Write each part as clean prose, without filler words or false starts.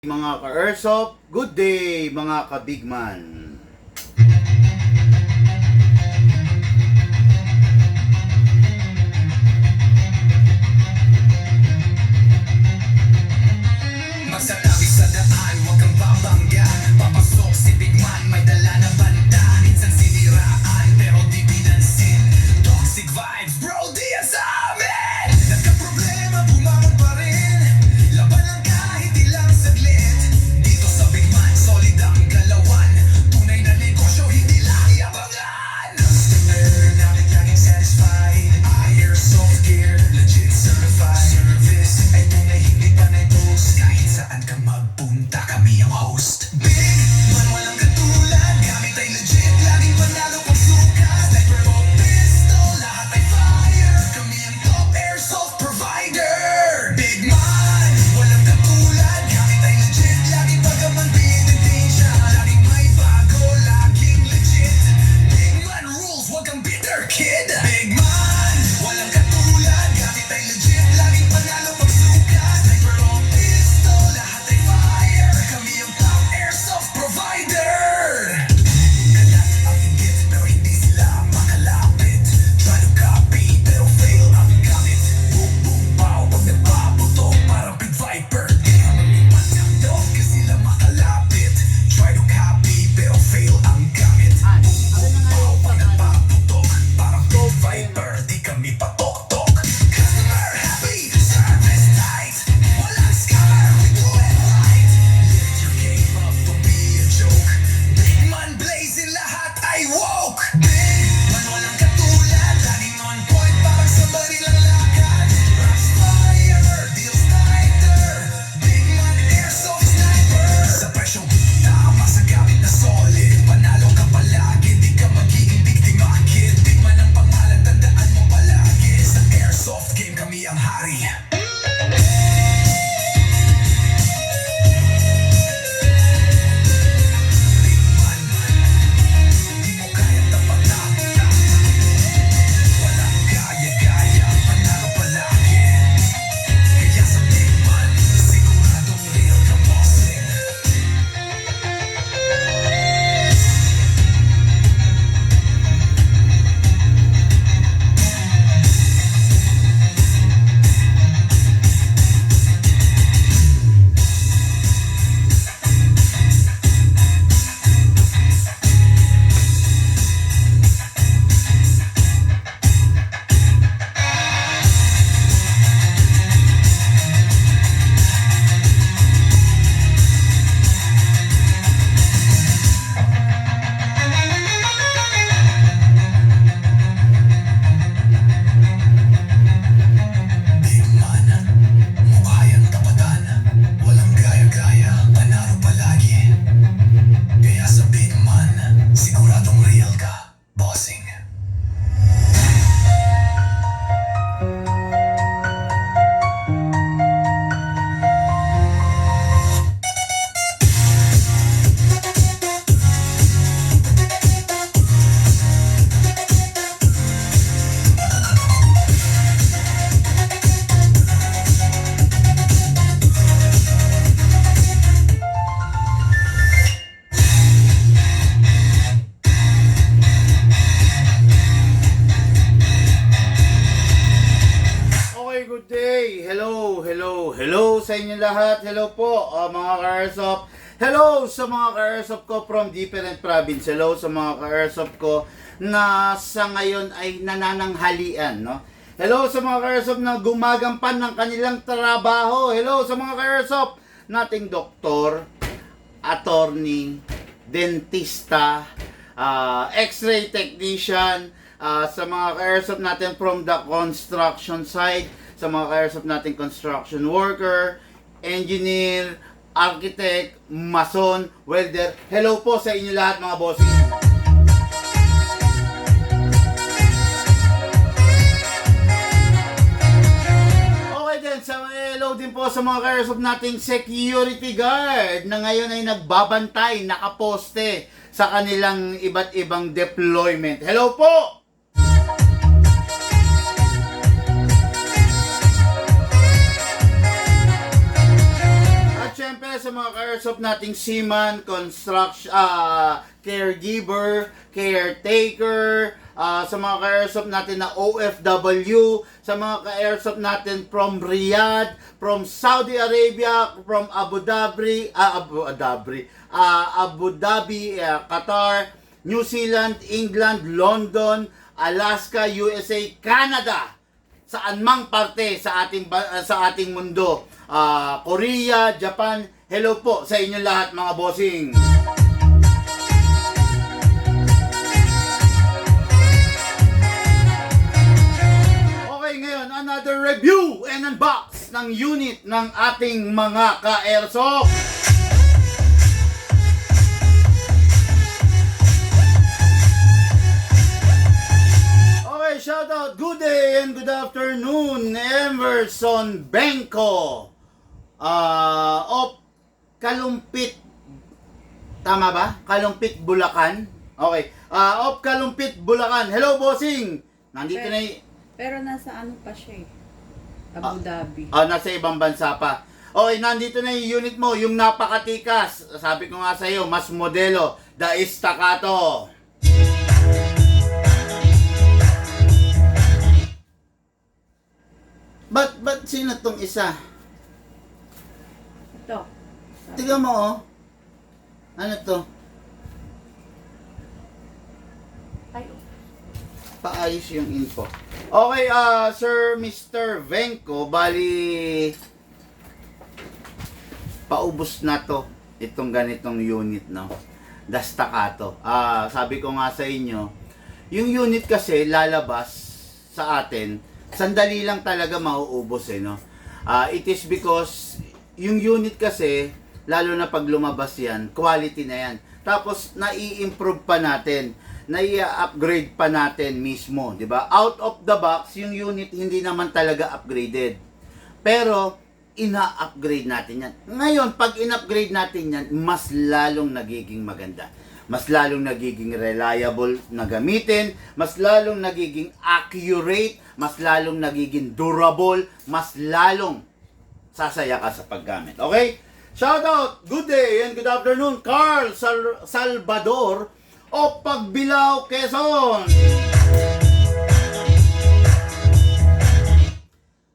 Mga ka-Airsoft, good day mga ka-Bigman. Magsatabi sa daan, huwag kang babangga. Papasok si Bigman, may dala na banda. Minsan siniraan, pero di pinansin. Toxic vibes, bro, di yan sa amin. Nagka-problema, bumangon pa rin. Laban lang kahit ilang saglit. Dito sa Bigman, solid ang galawan. Tunay na negosyo, hindi lang yabangan. Customer, namin laging satisfied. Airsoft gear, legit certified. Service, ay tunay hindi pa na-toast. Kahit saan ka magpunta, kami ang host. Big man, walang katulad. Gamit ay legit, laging panalo pag sukat. Sniper o pistol, lahat ay fire. Kami ang top airsoft provider. Big man, walang katulad. Gamit ay legit, laging pagaman pinitensya. Laging may bago, laging legit. Big man rules, wag kang bitter kid. Big man, walang katulad. Gamit ay legit, laging panalo pag sukat. Sniper o pistol, lahat ay fire. Kami ang top airsoft provider. Kalat ang inggit, pero hindi sila makalapit. Try to copy, pero fail ang gamit. Boom, boom, pow, pag nagpaputok, parang Big Viper. Di ka maglipat ng dog, kasi sila makalapit. Try to copy, pero fail ang gamit. Boom, boom, pow, pag nagpaputok, parang Big Viper. Di kami patok-tok. Customer happy, service tight. Walang scammer, we do it right. Lift your game up, don't be a joke. Big man blazing, lahat ay woke. Big man walang katulad, laging on point, parang sa barilang lakad. Crossfire, deals tighter. Big man airsoft sniper. Sa presyong tama sa gamit na solid. Panalo ka palagi, di ka magiging biktima, kid. Big man ang pangalan, tandaan mo palagi. Sa airsoft game kami ang hari. Big man, di mo kaya tapatan. Walang gaya-gaya, panalo palagi. Kaya sa Big man, siguradong real ka bossing. Big man, mukha yan tapatan. Walang gaya-gaya, panalo palagi. Kaya sa Big man, siguradong real ka, bossing. Okay, good day. Hello sa inyo lahat. Hello po mga ka-Airsoft. Hello sa mga ka-Airsoft ko from different province. Hello sa mga ka-Airsoft ko na sa ngayon ay nanananghalian, no? Hello sa mga ka-Airsoft na gumagampan ng kanilang trabaho. Hello sa mga ka-Airsoft nating doktor, attorney, dentista, x-ray technician, sa mga ka-Airsoft natin from the construction site, sa mga ka-Airsoft natin construction worker, engineer, architect, mason, welder. Hello po sa inyo lahat mga bossing. Okay din, hello din po sa mga ka-Airsoft nating security guard na ngayon ay nagbabantay, nakaposte sa kanilang iba't ibang deployment. Hello po! At syempre syempre sa mga ka-airsoft nating seaman, construction, caregiver, caretaker, sa mga ka-airsoft natin na OFW, sa mga ka-airsoft natin from Riyadh, from Saudi Arabia, from Abu Dhabi, Qatar, New Zealand, England, London, Alaska, USA, Canada, saan mang parte sa ating mundo, Korea, Japan. Hello po sa inyo lahat mga bossing. Okay, ngayon another review and unbox ng unit ng ating mga ka-airsoft. Shout out, good day and good afternoon, Emerson Benko of Kalumpit, tama ba? Kalumpit, Bulacan. Okay, of Kalumpit, Bulacan. Hello, bossing. Nandito na pero nasa ano pa siya Abu Dhabi. Nasa ibang bansa pa. Okay, nandito na yung unit mo, yung napakatikas. Sabi ko nga sa iyo, mas modelo, the Staccato. Ba't sino tong isa? Ito. Tignan mo, oh. Ano to? Ay, Paayos yung info. Okay, Sir Mr. Venko, bali paubos na to itong ganitong unit, no? The Staccato. Sabi ko nga sa inyo, yung unit kasi lalabas sa atin, sandali lang talaga mauubos no. It is because yung unit kasi, lalo na pag lumabas yan, quality na yan. Tapos nai-improve pa natin, nai-upgrade pa natin mismo, di ba? Out of the box, yung unit hindi naman talaga upgraded. Pero ina-upgrade natin yan. Ngayon, pag in-upgrade natin yan, mas lalong nagiging maganda. Mas lalong nagiging reliable na gamitin, mas lalong nagiging accurate, mas lalong nagiging durable, mas lalong sasaya ka sa paggamit. Okay? Shout out, good day and good afternoon, Carl Salvador o Pagbilao, Quezon.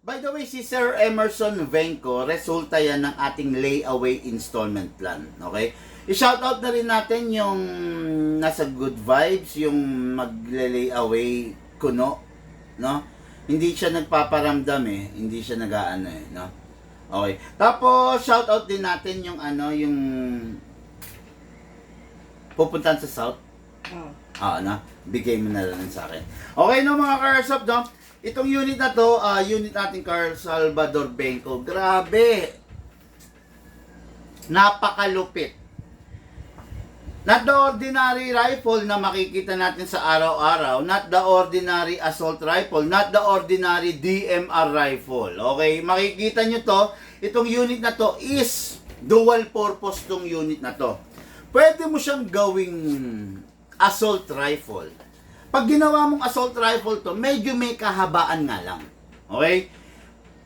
By the way, si Sir Emerson Venko, resulta yan ng ating layaway installment plan. Okay? I-shoutout na rin natin yung nasa Good Vibes, yung magle-layaway kuno, no? Hindi siya nagpaparamdam hindi siya nag-aano no? Okay. Tapos shoutout din natin yung yung pupuntahan sa South. Bigay mo na lang sa akin. Okay no mga ka-airsoft, no? Itong unit na to, unit natin Carl Salvador Benko. Grabe. Napakalupit. Not the ordinary rifle na makikita natin sa araw-araw, not the ordinary assault rifle, not the ordinary DMR rifle. Okay, makikita nyo to, itong unit na to is dual purpose tong unit na to. Pwede mo siyang gawing assault rifle. Pag ginawa mong assault rifle to, medyo may kahabaan nga lang. Okay?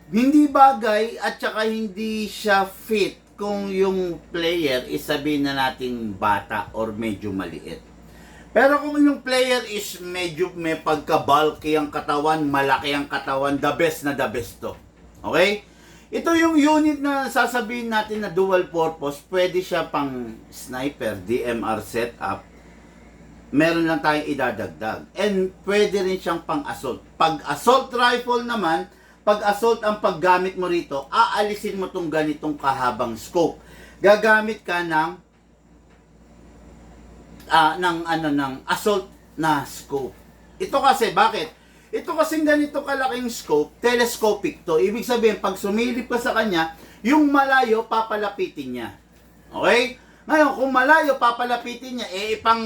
Hindi bagay at saka hindi siya fit kung yung player is sabihin na nating bata or medyo maliit. Pero kung yung player is medyo may pagka-bulky ang katawan, malaki ang katawan, the best to. Okay? Ito yung unit na sasabihin natin na dual purpose, pwede siya pang sniper, DMR setup, meron lang tayong idadagdag. And pwede rin siyang pang assault. Pag assault rifle naman, pag assault ang paggamit mo rito, aalisin mo tong ganitong kahabang scope. Gagamit ka ng assault na scope. Ito kasi bakit? Ito kasi ganito kalaking scope, telescopic to. Ibig sabihin pag sumilip ka sa kanya, yung malayo papalapitin niya. Okay? Ngayon, kung malayo papalapitin niya, ipang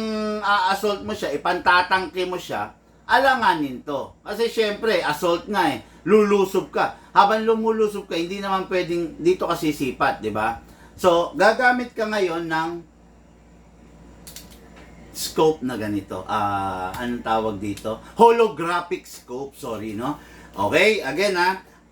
assault mo siya, ipantatangke mo siya, alanganin to. Kasi syempre, assault nga lulusob ka. Habang lumulusob ka, hindi naman pwedeng dito kasi sipat, di ba? So, gagamit ka ngayon ng scope na ganito. Anong tawag dito? Holographic scope, sorry, no? Okay, again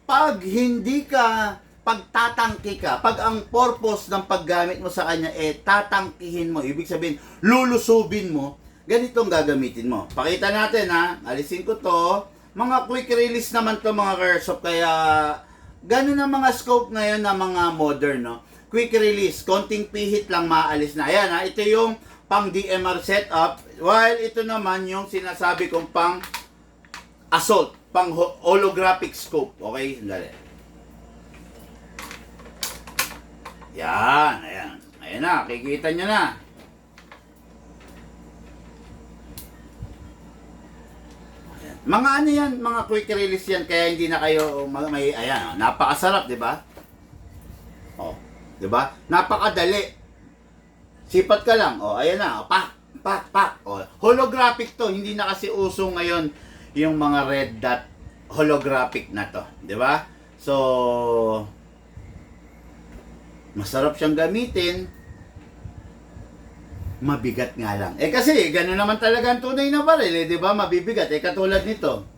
pag hindi ka pag tatangki ka, pag ang purpose ng paggamit mo sa kanya tatangkihin mo, ibig sabihin lulusubin mo, ganitong gagamitin mo. Pakita natin ha, alisin ko to. Mga quick release naman to mga Airsoft, kaya ganun ang mga scope ngayon na mga modern, no? Quick release, konting pihit lang maalis na. Ayan ha, ito yung pang DMR setup, while ito naman yung sinasabi kong pang assault, pang holographic scope. Okay, sandali. Yan, ayan. Ayan na, kikita nyo na. Ayan. Mga ano yan, mga quick release yan, kaya hindi na kayo may, ayan, napakasarap, di ba? Oh, di ba? Napakadali. Sipat ka lang, oh, ayan na, pak, pak, pak. Oh, holographic to, hindi na kasi uso ngayon yung mga red dot holographic na to, di ba? So, masarap siyang gamitin, mabigat nga lang. Kasi gano'n naman talaga ang tunay na baril, di ba? Mabibigat. Katulad nito,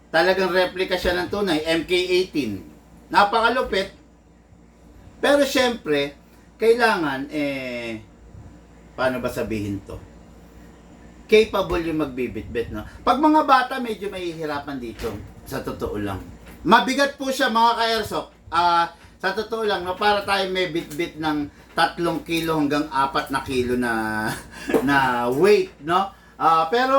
talagang replica siya ng tunay, MK18. Napakalupit. Pero syempre, kailangan, paano ba sabihin to? Capable yung magbibitbit, no? Pag mga bata, medyo mahihirapan dito. Sa totoo lang. Mabigat po siya, mga ka-airsoft. Sa totoo lang, no, para tayo may bit-bit ng 3 kilo hanggang 4 na kilo na weight, no? Pero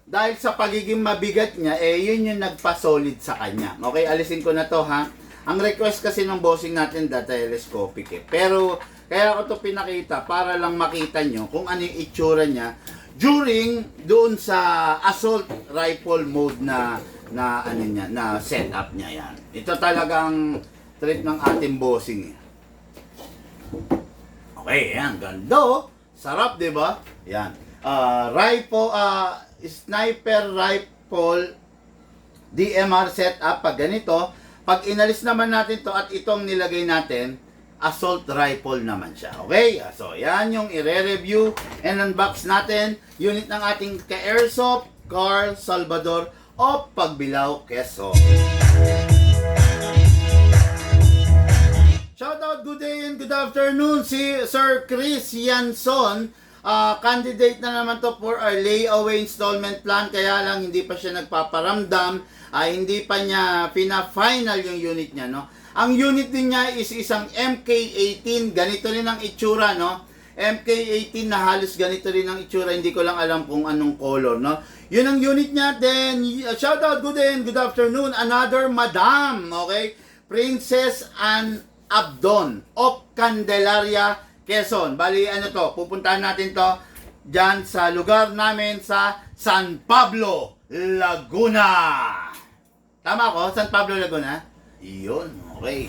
dahil sa pagiging mabigat niya, yun yung nagpa-solid sa kanya. Okay, alisin ko na to, ha? Ang request kasi ng bossing natin, telescopic, Pero kaya ko to pinakita para lang makita nyo kung ano yung itsura niya during doon sa assault rifle mode na ano niya, na setup niya yan. Ito talagang trip ng ating bossing. Okay, yan. Ganda, oh. Sarap, di ba? Yan. Rifle, sniper rifle DMR setup. Pag ganito, pag inalis naman natin to at itong nilagay natin, assault rifle naman siya. Okay? So, yan yung i-review and unbox natin. Unit ng ating ka-airsoft, Carl Salvador of Pagbilao, Quezon. Shoutout, good day and good afternoon, si Sir Chris Yanson. Candidate na naman to for our layaway installment plan, kaya lang hindi pa siya nagpaparamdam, hindi pa niya pina-final yung unit niya, no? Ang unit din niya is isang MK18, ganito rin ang itsura, no? MK18 na halos ganito rin ang itsura, hindi ko lang alam kung anong color, no? Yun ang unit niya. Then, shoutout, good day and good afternoon, another madam, okay? Princess Anne Abdon of Candelaria, Quezon. Bali, ano to, pupuntahan natin to dyan sa lugar namin sa San Pablo, Laguna. Tama ko? San Pablo, Laguna? Iyon, okay.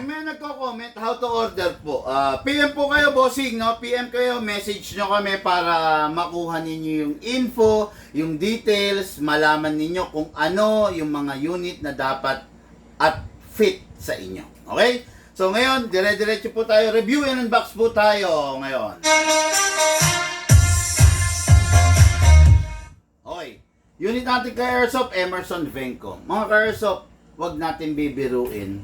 May nagko-comment how to order po. PM po kayo, bossing, no? PM kayo, message nyo kami para makuha ninyo yung info, yung details, malaman ninyo kung ano yung mga unit na dapat at fit sa inyo. Okay? So ngayon, dire-diretso po tayo, review and unbox po tayo ngayon. Okay. Unit natin ka-airsoft, Emerson Venco. Mga ka-airsoft, wag natin bibiruin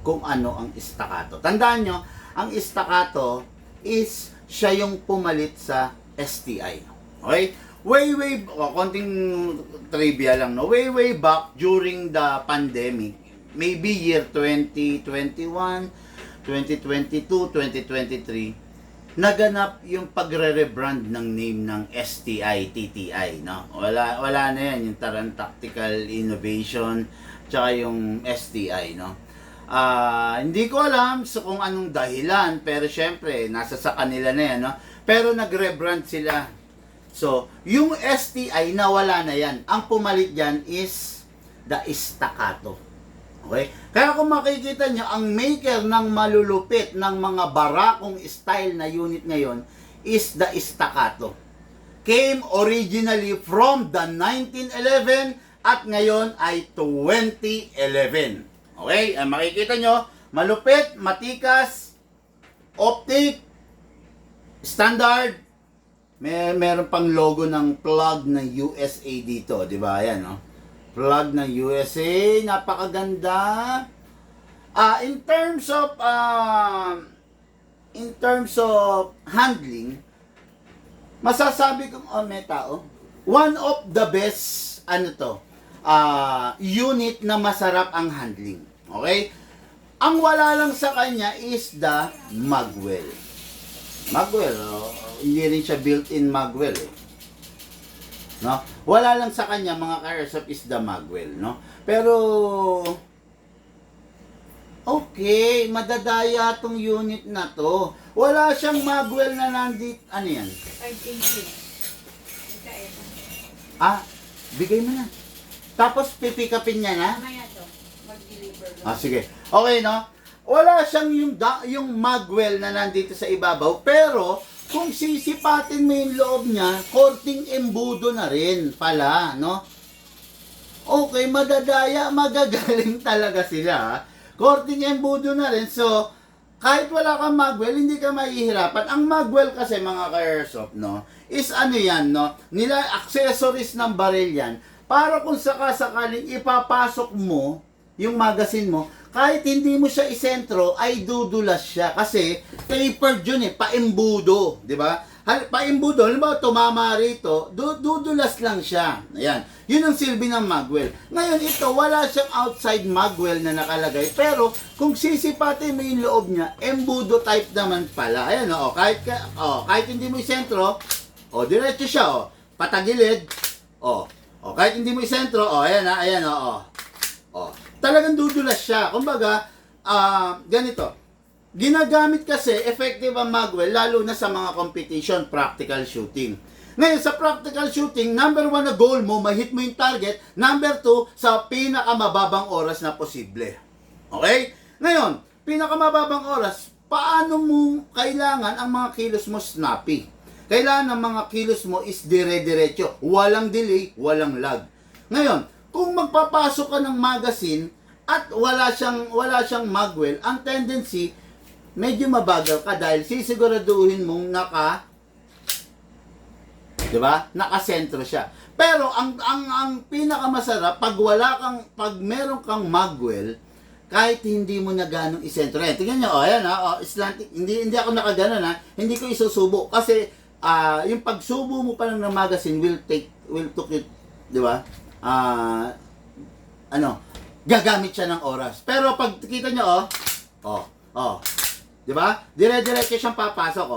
kung ano ang staccato. Tandaan nyo, ang staccato is siya yung pumalit sa STI. Okay? Konting trivia lang, no? Way back during the pandemic, maybe year 2021, 2022, 2023, naganap yung pagre-rebrand ng name ng STI, TTI, no? Wala na yan, yung Taran Tactical Innovation, tsaka yung STI, no? Hindi ko alam kung anong dahilan, pero syempre, nasa sa kanila na yan, no? Pero nag-rebrand sila. So, yung STI, nawala na yan. Ang pumalit dyan is the staccato. Okay? Kaya kung makikita nyo, ang maker ng malulupit ng mga barakong style na unit ngayon is the staccato. Came originally from the 1911 at ngayon ay 2011. Okay? Makikita nyo, malupit, matikas, optic, standard, meron pang logo ng plug ng USA dito, di ba? Ayan, no? Plug ng USA, napakaganda. In terms of handling, masasabi kong, may tao, one of the best, unit na masarap ang handling. Okay? Ang wala lang sa kanya is the magwell. Magwell, hindi rin siya built-in magwell, eh. No? Wala lang sa kanya, mga ka-airsoft, is the magwell, no? Pero, okay, madadaya tong unit na to. Wala siyang magwell na nandito. Ano yan? 5 inches. Bigay mo na. Tapos pipikapin niya na? Mamaya to. Mag-deliver. Sige. Okay, no? Wala siyang yung magwell na nandito sa ibabaw. Pero, kung sisipatin mo yung loob niya, korting embudo na rin pala, no? Okay, madadaya, magagaling talaga sila, ha? Korting embudo na rin. So, kahit wala kang magwell, hindi ka mahihirapan. Ang magwell kasi, mga ka-airsoft, no, is ano yan, no, accessories ng baril yan, para kung sakasakaling ipapasok mo yung magazine mo, kahit hindi mo siya isentro, ay dudulas siya. Kasi, tapered yun, paimbudo, di ba? Paimbudo, halimbawa tumama rito, dudulas lang siya. Ayan. Yun ang silbi ng magwell. Ngayon ito, wala siyang outside magwell na nakalagay. Pero, kung sisipatin mo yung loob niya, embudo type naman pala. Ayan, kahit hindi mo isentro, diretso siya, patagilid, kahit hindi mo isentro, ayan, talagang dudulas siya. Kumbaga, ganito. Ginagamit kasi effective ang magwell lalo na sa mga competition, practical shooting. Ngayon, sa practical shooting, number 1 na goal mo, ma-hit mo yung target. Number 2, sa pinakamababang oras na posible. Okay? Ngayon, pinakamababang oras, paano mo kailangan ang mga kilos mo snappy? Kailangan ang mga kilos mo is dire-diretso. Walang delay, walang lag. Ngayon, kung magpapasok ka ng magazine at wala siyang magwell, ang tendency, medyo mabagal ka dahil sisiguraduhin mong nakasentro siya. Pero ang pinakamasarap pag meron kang magwell, kahit hindi mo na ganong isentro. Tingnan niyo, ayan slanting. Hindi ako nakaganon, hindi ko isusubo kasi yung pagsubo mo pa lang ng magazine will take it, di ba? Gagamit siya ng oras. Pero pag kita niyo, di ba? Dire-diretso siyang papasok,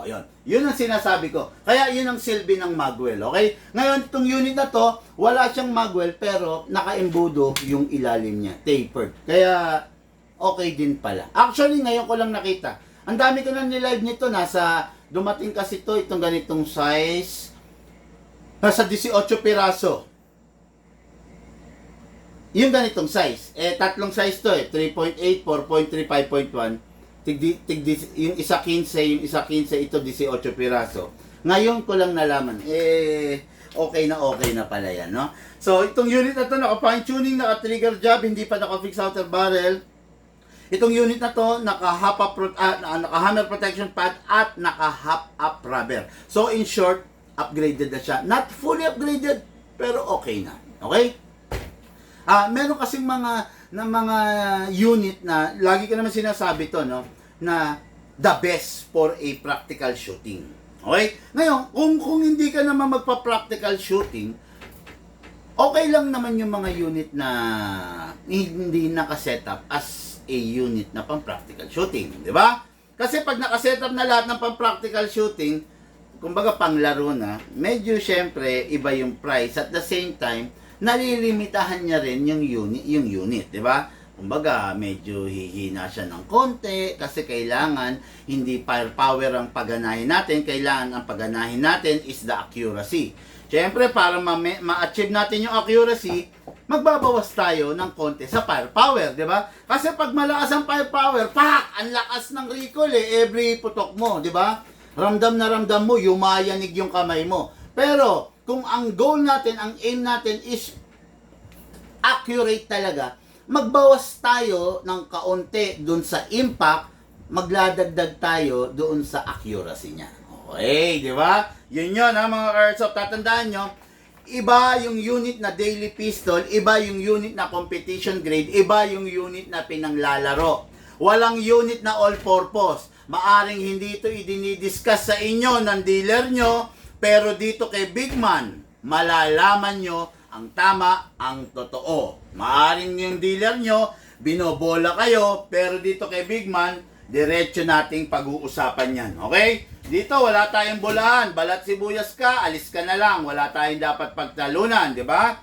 yun. Yun ang sinasabi ko. Kaya yun ang silbi ng magwell, okay? Ngayon, itong unit na to, wala siyang magwell, pero naka-embudo yung ilalim niya, tapered. Kaya, okay din pala. Actually, ngayon ko lang nakita. Ang dami ko na nilive nito, dumating kasi to, itong ganitong size, nasa 18 piraso. Yung ganitong size, tatlong size to 3.8, 4.3, 5.1. Yung isa 15, yung isa 15, ito 18 piraso. Ngayon ko lang nalaman, okay na pala yan, no? So, itong unit na to, naka-fine tuning, naka-trigger job, hindi pa naka-fix outer barrel. Itong unit na to, naka-hammer protection pad at naka-hop up rubber. So, in short, upgraded na siya. Not fully upgraded, pero okay na. Okay? Meron kasing mga unit na lagi ko naman sinasabi to, no, na the best for a practical shooting. Okay? Ngayon, kung hindi ka naman magpa-practical shooting, okay lang naman yung mga unit na hindi naka-setup as a unit na pang-practical shooting, di ba? Kasi pag naka-setup na lahat ng pang-practical shooting, kumbaga panglaro na, medyo syempre iba yung price. At the same time, nalilimitahan niya rin yung unit, di ba? Kumbaga, medyo hihina siya ng konti kasi kailangan hindi firepower ang pagganahin natin, kailangan ang pagganahin natin is the accuracy. Siyempre, para ma-achieve natin yung accuracy, magbabawas tayo ng konti sa firepower, di ba? Kasi pag malakas ang firepower, ang lakas ng recoil every putok mo, di ba? Ramdam na ramdam mo, yumayanig yung kamay mo. Pero, kung ang goal natin, ang aim natin is accurate talaga, magbawas tayo ng kaunti dun sa impact, magladagdag tayo doon sa accuracy niya. Okay, di ba? Yun ha mga ka-airsoft. Tatandaan nyo, iba yung unit na daily pistol, iba yung unit na competition grade, iba yung unit na pinanglalaro. Walang unit na all-purpose. Maaring hindi ito idinidiscuss sa inyo ng dealer nyo, pero dito kay Big Man, malalaman nyo ang tama, ang totoo. Maaring yung dealer nyo, binobola kayo, pero dito kay Big Man, diretso nating pag-uusapan yan. Okay? Dito, wala tayong bolahan. Balat sibuyas ka, alis ka na lang. Wala tayong dapat pagtalunan, di ba?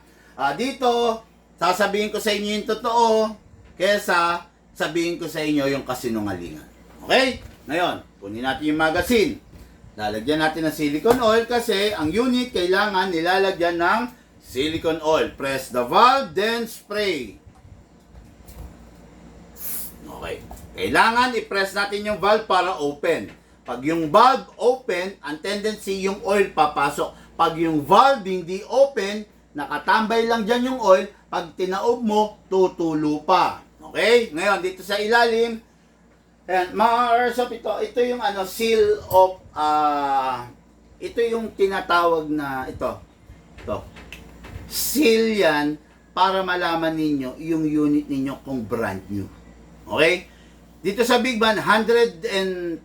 Dito, sasabihin ko sa inyo yung totoo, kesa sabihin ko sa inyo yung kasinungalingan. Okay? Ngayon, kunin natin yung magazine. Lalagyan natin ng silicone oil kasi ang unit kailangan nilalagyan ng silicone oil. Press the valve, then spray. Okay. Kailangan i-press natin yung valve para open. Pag yung valve open, ang tendency yung oil papasok. Pag yung valve hindi open, nakatambay lang dyan yung oil, pag tinaob mo, tutulo pa. Okay? Ngayon, dito sa ilalim, ayan, mga airsoft, ito yung seal of, ito yung tinatawag na, ito, seal yan para malaman ninyo yung unit ninyo kung brand new. Okay? Dito sa Big Man, 110%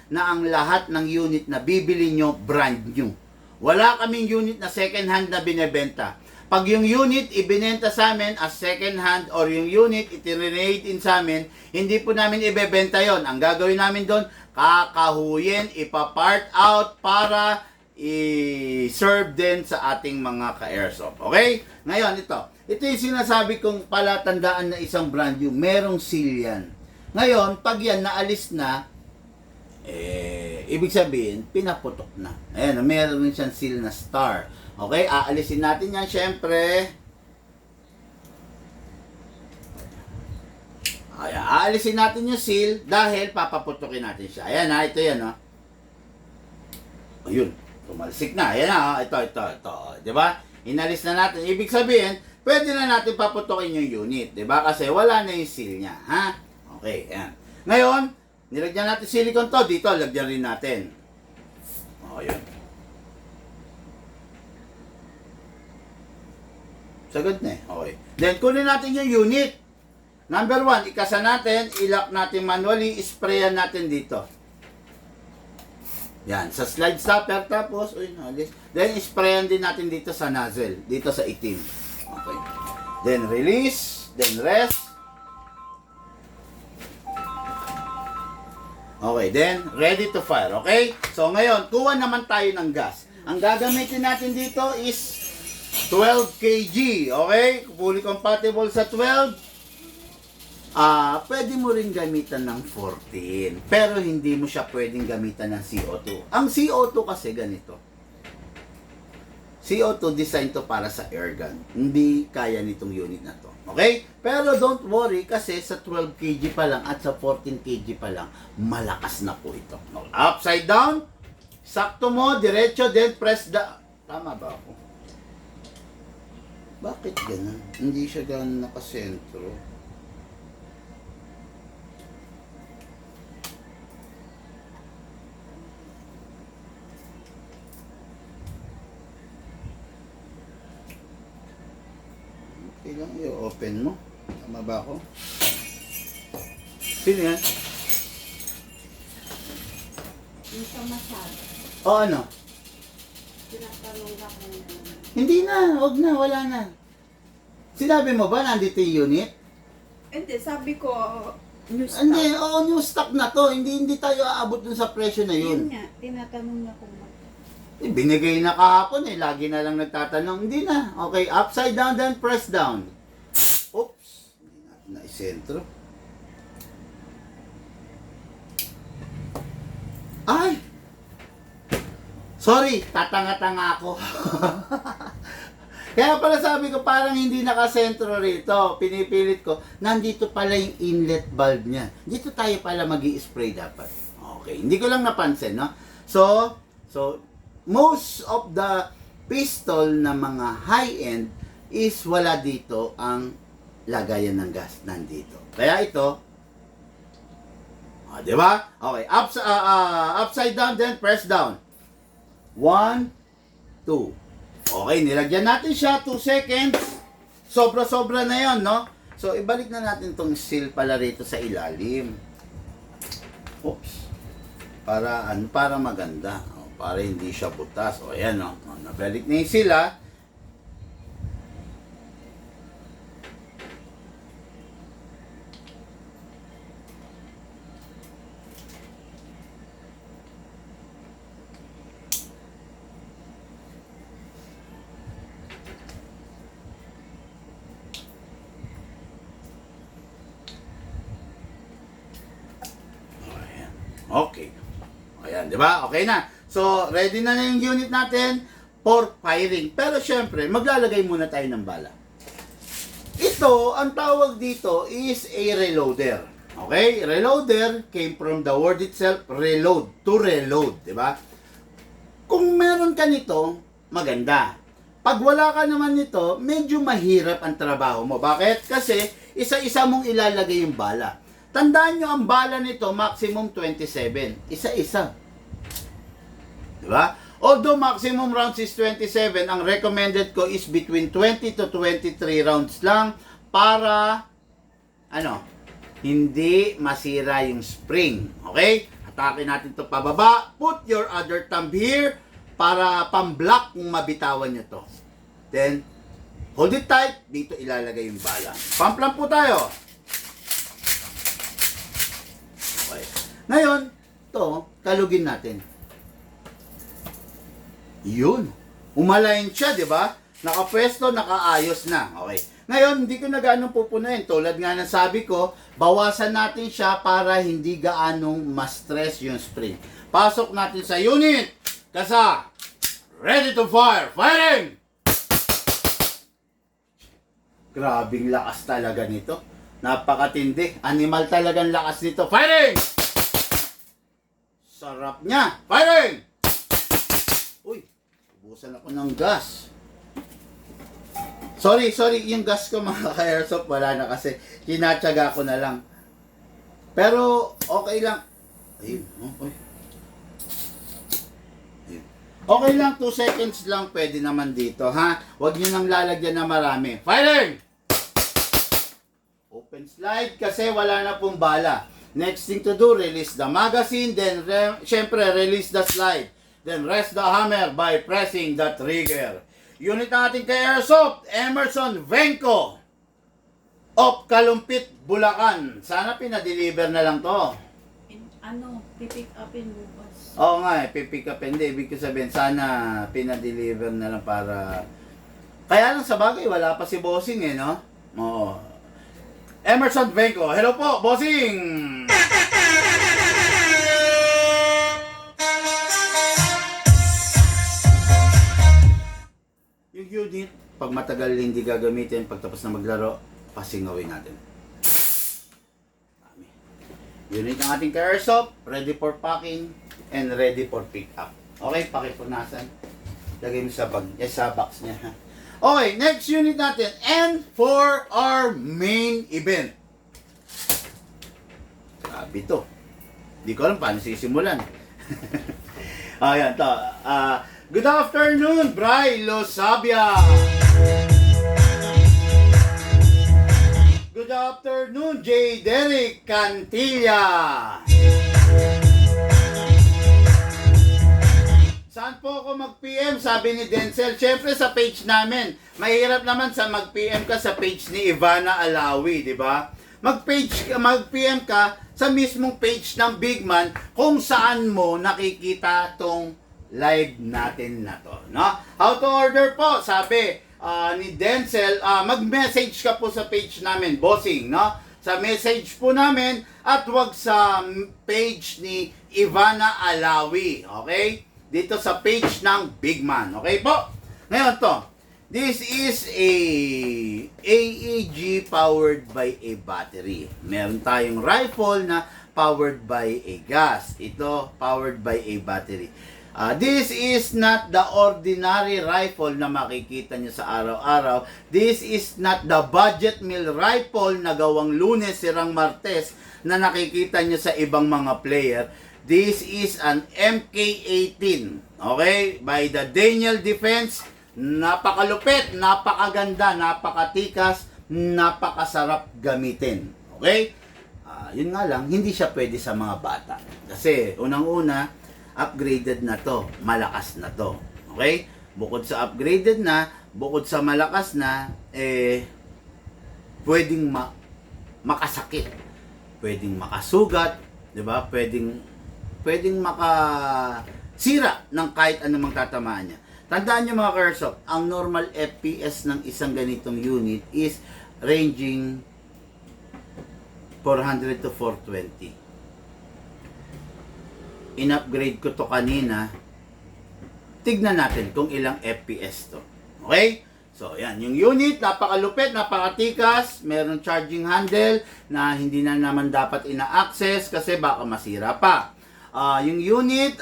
na ang lahat ng unit na bibili nyo brand new. Wala kaming unit na second hand na binebenta. Pag yung unit ibinenta sa amin as second hand or yung unit itinrade in sa amin, hindi po namin ibebenta yon. Ang gagawin namin doon, kakahuyin, ipapart out para i-serve din sa ating mga ka-airsoft. Okay? Ngayon, ito yung sinasabi kong palatandaan na isang brand new. Merong seal yan. Ngayon, pag yan naalis na, ibig sabihin, pinaputok na. Ayan, meron din siyang seal na star. Okay, aalisin natin yan, syempre. Ayan, aalisin natin yung seal dahil papaputokin natin siya. Ayan ito yan Ayun, tumalsik na. Ayan ito. Diba? Inalis na natin. Ibig sabihin, pwede na natin paputokin yung unit. Diba? Kasi wala na yung seal niya. Ha? Okay, ayan. Ngayon, nilagyan natin silicone to. Dito, lagyan rin natin. Ayan. Sagad na Okay. Then, kunin natin yung unit. Number 1, ikasa natin, ilock natin manually, sprayan natin dito. Yan, sa slide stopper, tapos, nalis. Then, sprayan din natin dito sa nozzle, dito sa itim. Okay. Then, release, then rest. Okay, then, ready to fire, okay? So, ngayon, kuha naman tayo ng gas. Ang gagamitin natin dito is 12 kg, okay? Fully compatible sa 12. Pwede mo rin gamitan ng 14. Pero hindi mo siya pwedeng gamitan ng CO2. Ang CO2 kasi ganito. CO2 design to para sa airgun. Hindi kaya nitong unit na to. Okay? Pero don't worry kasi sa 12 kg pa lang at sa 14 kg pa lang, malakas na po ito. Upside down, sakto mo, diretso, then press the... Tama ba ako? Bakit ganun? Hindi siya ganun nakasentro. Okay lang, i-open mo. Tama ba ako? Sino yan? Hindi ka masyado. O ano? Tinatanong ka kung Hindi na, wag na, wala na. Sinabi mo ba nandito yung unit? Hindi, sabi ko, new stock. Hindi, new stock na to. Hindi tayo aabot dun sa presyo na Yun yun. nga, tinatanong na kung Binigay na kahapon lagi na lang nagtatanong. Hindi na. Okay, upside down, then press down. Oops, hindi natin na-isentro. Ay! Sorry, tatanga-tanga ako. Kaya pala sabi ko parang hindi nakasentro rito. Pinipilit ko, nandito pala yung inlet valve niya. Dito tayo pala magi-spray dapat. Okay, hindi ko lang napansin, no? So, most of the pistol na mga high-end is wala dito ang lagayan ng gas nandito. Kaya ito, Di ba? Okay, upside down, then press down. 1, 2. Okay, nilagyan natin siya, 2 seconds. Sobra-sobra na yon, no? So, ibalik na natin tong seal pala rito sa ilalim. Oops. Para maganda. O, para hindi siya butas. O, ayan, no? O, nabalik na yung seal, ha? Okay. Ayan, di ba? Okay na. So, ready na yung unit natin for firing. Pero syempre, maglalagay muna tayo ng bala. Ito, ang tawag dito is a reloader. Okay? Reloader came from the word itself, reload. To reload, di ba? Kung meron ka nito, maganda. Pag wala ka naman nito, medyo mahirap ang trabaho mo. Bakit? Kasi isa-isa mong ilalagay yung bala. Tandaan nyo, ang bala nito, maximum 27. Isa-isa. Diba? Although maximum rounds is 27, ang recommended ko is between 20 to 23 rounds lang para, hindi masira yung spring. Okay? Atake natin to pababa. Put your other thumb here para pamblock kung mabitawan nyo to. Then, hold it tight. Dito ilalagay yung bala. Pump lang po tayo. Okay. Ngayon, to kalugin natin. Yun. Umalayin siya, di ba? Nakapwesto, nakaayos na. Okay. Ngayon, hindi ko na gaanong pupunuin. Tulad nga ng sabi ko, bawasan natin siya para hindi gaanong ma-stress yung spring. Pasok natin sa unit. Kasa, ready to fire. Firing! Grabing lakas talaga nito. Napakatindi. Animal talagang lakas nito. Firing! Sarap niya. Firing! Uy, ubusan ako ng gas. Sorry. Yung gas ko mga ka-airsoft wala na kasi kinatsaga ko na lang. Pero okay lang. Ayun, okay. Ayun. Okay lang, 2 seconds lang pwede naman dito, ha? Huwag nyo nang lalagyan na marami. Firing! Open slide kasi wala na pong bala. Next thing to do, release the magazine, then syempre release the slide. Then rest the hammer by pressing the trigger. Unit ng ating ka-airsoft, Emerson Venco of Kalumpit, Bulacan. Sana pinadeliver na lang to. Pipick upin bukas. Oo nga pipick up. Hindi, ibig ko sabihin, sana pinadeliver na lang para... Kaya lang sa bagay, wala pa si Bossing no? Oo. Emerson Venco, hello po, Bossing! Yung unit, pag matagal hindi gagamitin, pagtapos na maglaro, pasingawin natin. Dami. Unit ng ating ka-airsoft, ready for packing and ready for pick up. Okay, pakipunasan. Lagay mo sa bag, sa box niya. Okay, next unit natin, and for our main event. Grabe to. Di ko alam paano sisimulan. Ayan, to. Good afternoon, Bray Losabia. Good afternoon, J. Derek Cantilla. Saan po ako mag-PM? Sabi ni Denzel. Siyempre sa page namin. Mahirap naman sa mag-PM ka sa page ni Ivana Alawi, di ba? Mag-PM ka sa mismong page ng Big Man kung saan mo nakikita tong live natin na to, no? How to order po? Sabi ni Denzel, mag-message ka po sa page namin, Bossing, no? Sa message po namin at wag sa page ni Ivana Alawi, okay? Dito sa page ng Big Man. Okay po? Ngayon to. This is a AEG powered by a battery. Meron tayong rifle na powered by a gas. Ito, powered by a battery. This is not the ordinary rifle na makikita nyo sa araw-araw. This is not the budget meal rifle na gawang Lunes, sirang Martes na nakikita nyo sa ibang mga player. This is an MK18, okay? By the Daniel Defense. Napakalupit, napakaganda, napakatikas, napakasarap gamitin. Okay? Yun nga lang, hindi siya pwede sa mga bata. Kasi, unang-una, upgraded na to, malakas na to. Okay? Bukod sa upgraded na, bukod sa malakas na, pwedeng makasakit. Pwedeng makasugat, 'di ba? Pwedeng makasira ng kahit anumang tatamaan niya. Tandaan niyo mga Kersop, ang normal FPS ng isang ganitong unit is ranging 400 to 420. In-upgrade ko to kanina. Tignan natin kung ilang FPS to. Okay? So, yan. Yung unit, napakalupit, napakatikas. Meron charging handle na hindi na naman dapat ina-access kasi baka masira pa. Yung unit,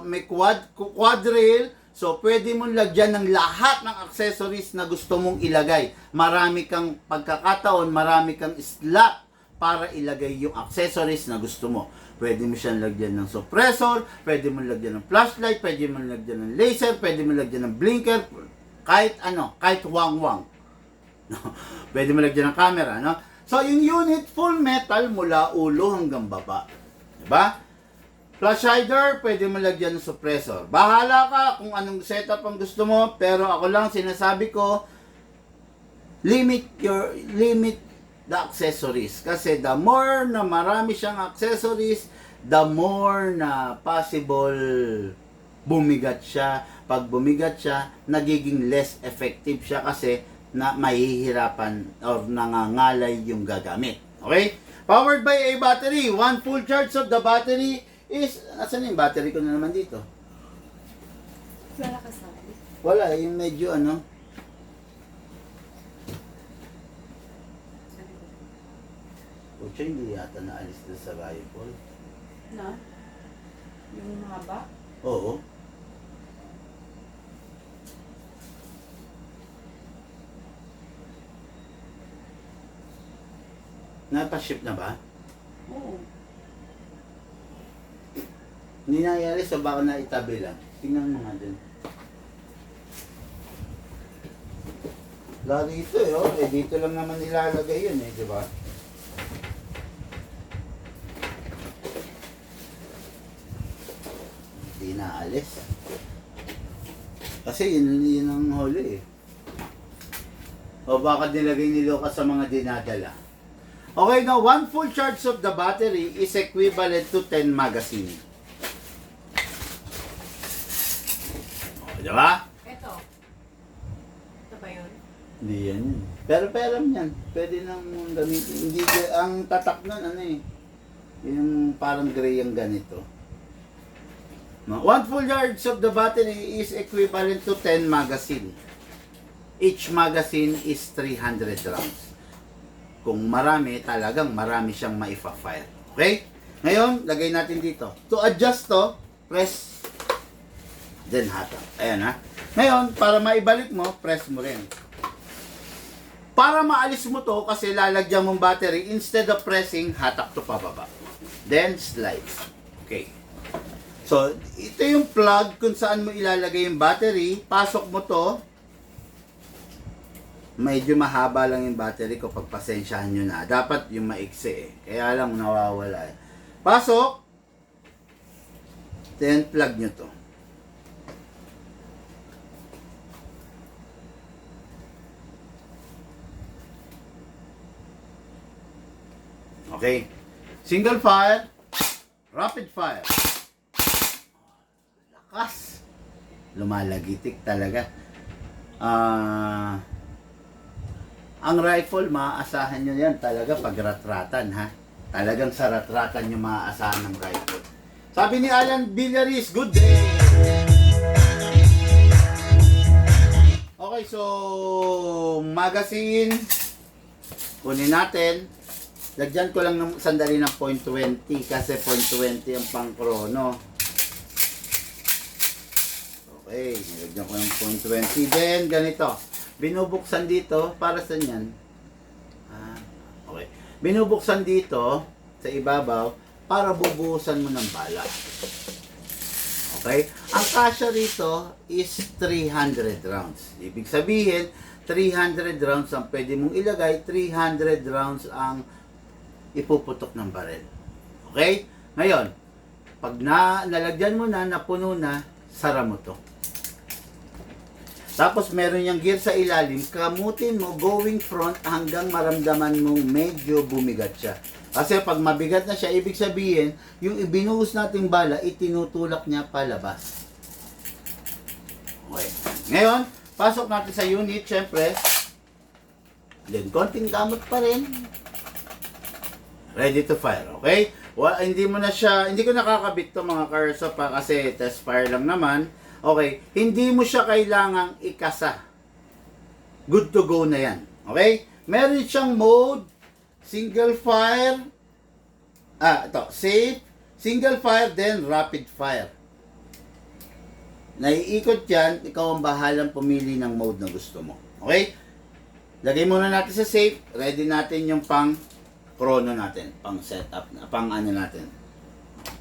may quad rail. So, pwede mong lagyan ng lahat ng accessories na gusto mong ilagay. Marami kang pagkakataon, marami kang slot para ilagay yung accessories na gusto mo. Pwede mo siyang lagyan ng suppressor, pwede mo lagyan ng flashlight, pwede mo lagyan ng laser, pwede mo lagyan ng blinker, kahit ano, kahit wang-wang. No? Pwede mo lagyan ng camera, no? So, yung unit, full metal mula ulo hanggang baba. Diba? Flash hider, pwede mo lagyan ng suppressor. Bahala ka kung anong setup ang gusto mo, pero ako lang sinasabi ko, limit the accessories. Kasi the more na marami siyang accessories, the more na possible bumigat siya. Pag bumigat siya, nagiging less effective siya kasi na mahihirapan or nangangalay yung gagamit. Okay? Powered by a battery. One full charge of the battery is... Asan yung battery ko na naman dito? Wala kasali. Wala, yung medyo ano... Pucha, hindi yata naalis na sa rifle. Na? Yung mahaba? Oo. Napaship na ba? Oo. Hindi nangyari, so baka na itabi lang. Tingnan mo nga dun. Wala dito eh, oh. Dito lang naman nilalagay yun eh, di ba? Hindi naalis. Kasi yun ang huli eh. O baka nilagay ni Lucas sa mga dinadala. Okay, now one full charge of the battery is equivalent to 10 magazine. O, diba? Ito. Ito ba yun? Hindi yan yun. Pero yan. Pwede nang gamitin. Hindi, ang tatak nun, ano eh. Yung parang gray ang ganito. One full charge of the battery is equivalent to 10 magazine. Each magazine is 300 rounds. Kung marami, talagang marami siyang maifa-fire. Okay? Ngayon, lagay natin dito. To adjust to, press, then hatak. Ayan ha. Ngayon, para maibalik mo, press mo rin. Para maalis mo to, kasi lalagyan mong battery, instead of pressing, hatak to pababa. Then, slide. Okay. So, ito yung plug kung saan mo ilalagay yung battery. Pasok mo to. Medyo mahaba lang yung battery ko, pagpasensyahan nyo na. Dapat yung maiksi eh. Kaya lang nawawala eh. Pasok. Then plug nyo to. Okay. Single fire. Rapid fire. Lakas. Lumalagitik talaga. Ang rifle, maaasahan nyo yan talaga pag ratratan, ha? Talagang sa ratratan nyo maaasahan ng rifle. Sabi ni Alan Villaris, good day! Okay, so, magazine, kunin natin. Lagyan ko lang ng sandali ng .20 kasi .20 ang pang chrono. Okay, nilagyan ko yung .20. Then, ganito. Binubuksan dito, para sa yan. Okay. Binubuksan dito, sa ibabaw, para bubuhusan mo ng bala. Okay? Ang kasya rito is 300 rounds. Ibig sabihin, 300 rounds ang pwede mong ilagay, 300 rounds ang ipuputok ng barel. Okay? Ngayon, pag nalagyan mo na, napuno na, sara mo to. Tapos meron yung gear sa ilalim, kamutin mo going front hanggang maramdaman mo medyo bumigat siya. Kasi pag mabigat na siya, ibig sabihin, yung ibinuhos nating bala, itinutulak niya palabas. Okay. Ngayon, pasok natin sa unit, syempre. Then, konting gamot pa rin. Ready to fire, okay? Hindi ko nakakabit to mga Carso pa kasi test fire lang naman. Okay, hindi mo siya kailangang ikasa. Good to go na yan. Okay? Meron siyang mode, single fire, safe, single fire, then rapid fire. Naiikot yan, ikaw ang bahalang pumili ng mode na gusto mo. Okay? Lagay muna natin sa safe, ready natin yung pang chrono natin, pang setup, pang ano natin,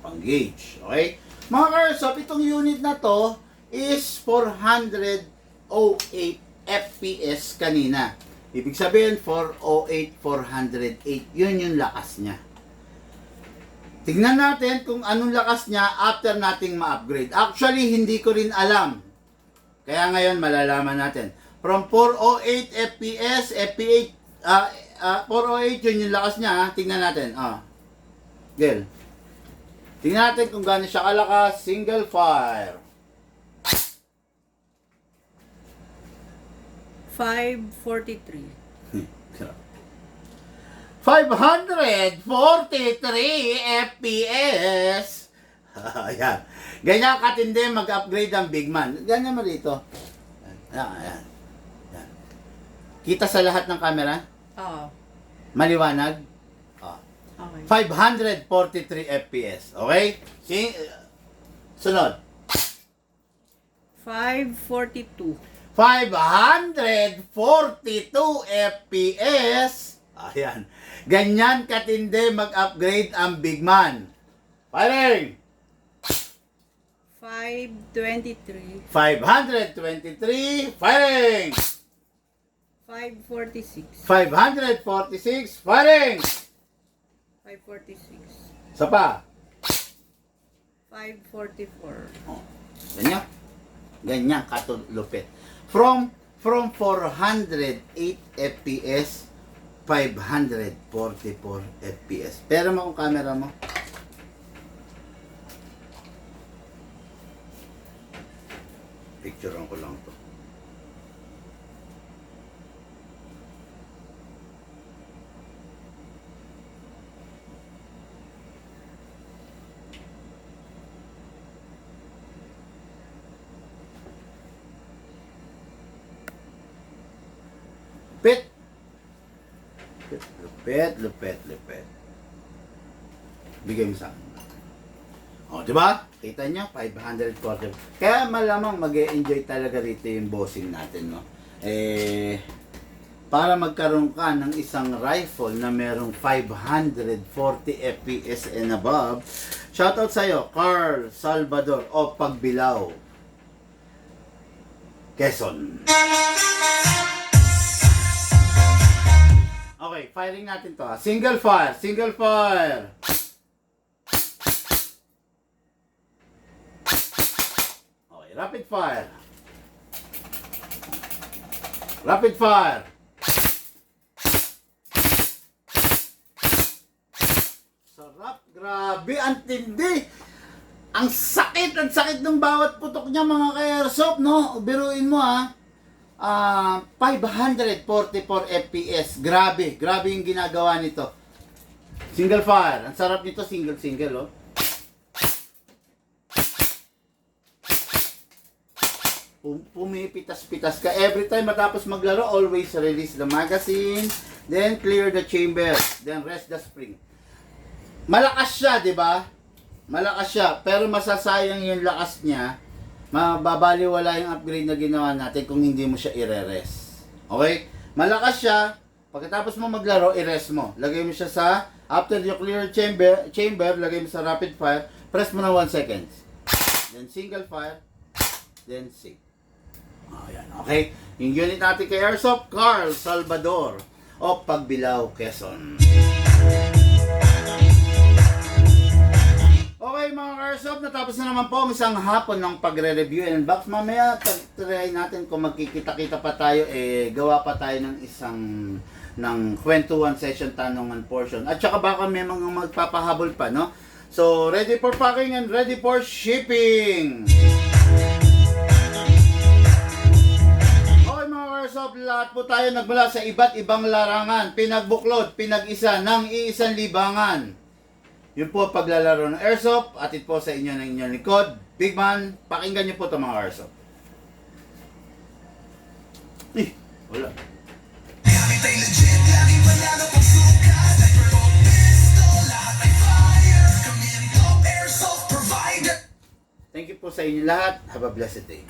pang gauge. Okay? Mga Karsop, itong unit na to is 408 FPS kanina. Ibig sabihin, 408, 408. Yun yung lakas niya. Tingnan natin kung anong lakas niya after nating ma-upgrade. Actually, hindi ko rin alam. Kaya ngayon, malalaman natin. From 408 FPS, 408 yun yung lakas niya. Ha? Tingnan natin. Gel. Tingnan natin kung gaano siya kalakas. Single fire. 543. 543 FPS. Ayan. Ganyan katindi mag-upgrade ang big man. Ganyan mo dito. Ayan. Ayan. Kita sa lahat ng camera? Oo. Maliwanag? Okay. 543 FPS. Okay? Sunod. 542. 542 FPS. Ayan. Ganyan katindi mag-upgrade ang big man. Firing! 523. 523. Firing! 546. 546. Firing! 546. Isa pa. 544. Ganyan. Ganyan katulupit. From 408 FPS, 544 FPS. Pero mo ang camera mo. Picturean ko lang to. Lupet. Bigay mo sa akin. O, di ba? Kita nyo, 540. Kaya malamang mag-e-enjoy talaga rito yung bossing natin, no? Para magkaroon ka ng isang rifle na merong 540 FPS and above, shoutout sa'yo, Carl Salvador o Pagbilao, Quezon. Okay, firing natin to. Single fire. Okay, rapid fire. Sarap, grabe, ang tindi. Ang sakit ng bawat putok niya mga ka-airsoft, no? Biruin mo 544 FPS. Grabe yung ginagawa nito. Single fire. Ang sarap nito, single, oh. Pumipitas-pitas ka. Every time matapos maglaro, always release the magazine, then clear the chamber, then rest the spring. Malakas siya, di ba? Malakas siya, pero masasayang yung lakas niya mababaliwala yung upgrade na ginawa natin kung hindi mo siya i-res. Okay? Malakas siya. Pagkatapos mo maglaro, i-res mo. Lagay mo siya sa, after you clear chamber, lagay mo sa rapid fire, press mo na 1 seconds. Then single fire, then sync. Ayan, okay? Yung unit natin kay Airsoft, Carl Salvador o Pagbilao, Quezon. Okay mga Airsoft, natapos na naman po ang isang hapon ng pagre-review and unbox. Mamaya, try natin kung magkikita-kita pa tayo, gawa pa tayo ng isang kwentuhan session, tanungan portion. At saka baka may mga magpapahabol pa, no? So, ready for packing and ready for shipping! Okay mga Airsoft, lahat po tayo nagmula sa iba't ibang larangan, pinagbuklod, pinag-isa ng iisang libangan. Yun po paglalaro ng Airsoft, atid po sa inyo ng inyong likod. Big Man, pakinggan niyo po ito mga Airsoft. Wala. Gamit ay legit, laging panalo pagsukat. Sniper o pistol, lahat ay fire. Kami ang top airsoft provider. Thank you po sa inyo lahat. Have a blessed day.